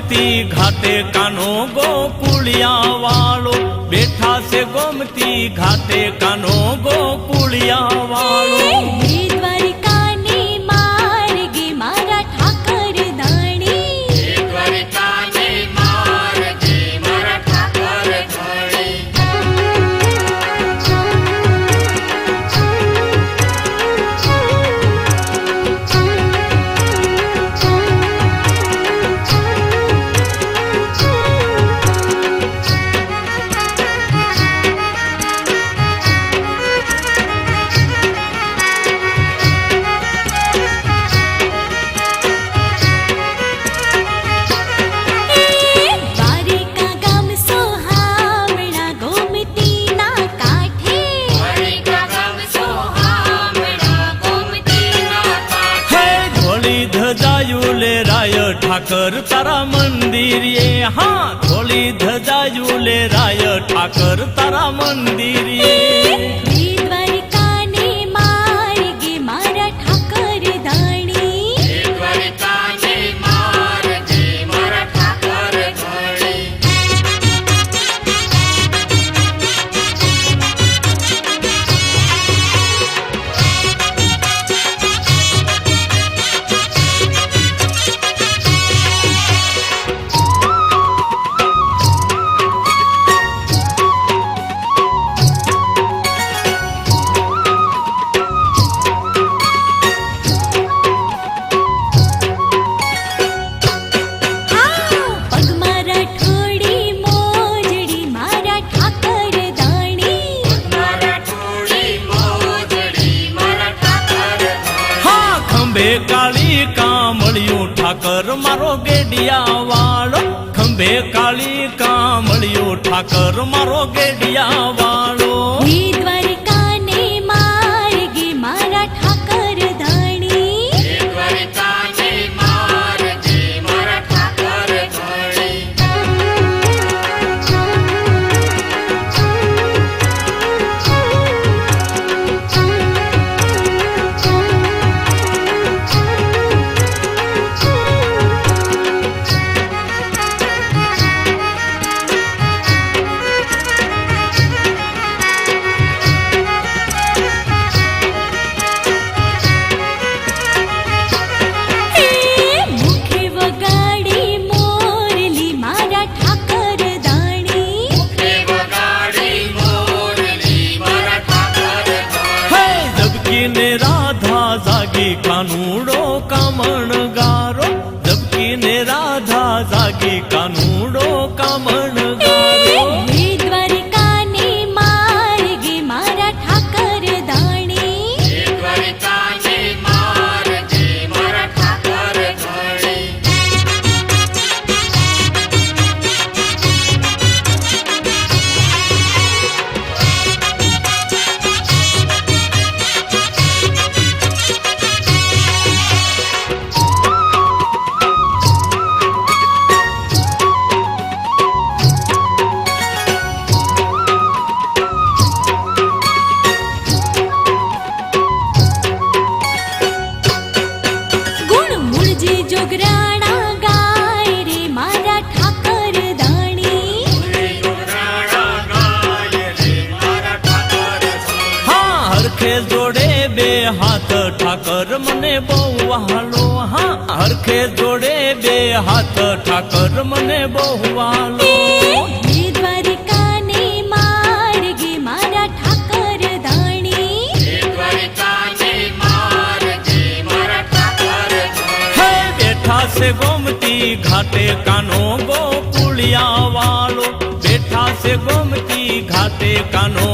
गोमती घाटे कानो गोकुलिया वालो, बैठा से गोमती घाटे कानो गोकुलिया वालो। ठाकर तारा मंदिर ये, हाँ थोड़ी धजायू ले राय ठाकर तारा मंदिर ये। खंभे काली कामड़ियों ठाकर मारो गेडिया वालो, खंभे काली कामड़ियों ठाकर मारो गेडिया वालो। राधा जागी कानूड़ो कामण गारो, जबकि ने राधा जागी कानूड़ो कामण गारो। जोड़े बे हाथ ठाकर मने बहु वालो, हाँ हरखे जोड़े बे हाथ ठाकर मने बहु वालो। बैठा से गोमती घाटे कानो गोकुलिया वालो, बैठा से गोमती घाटे कानो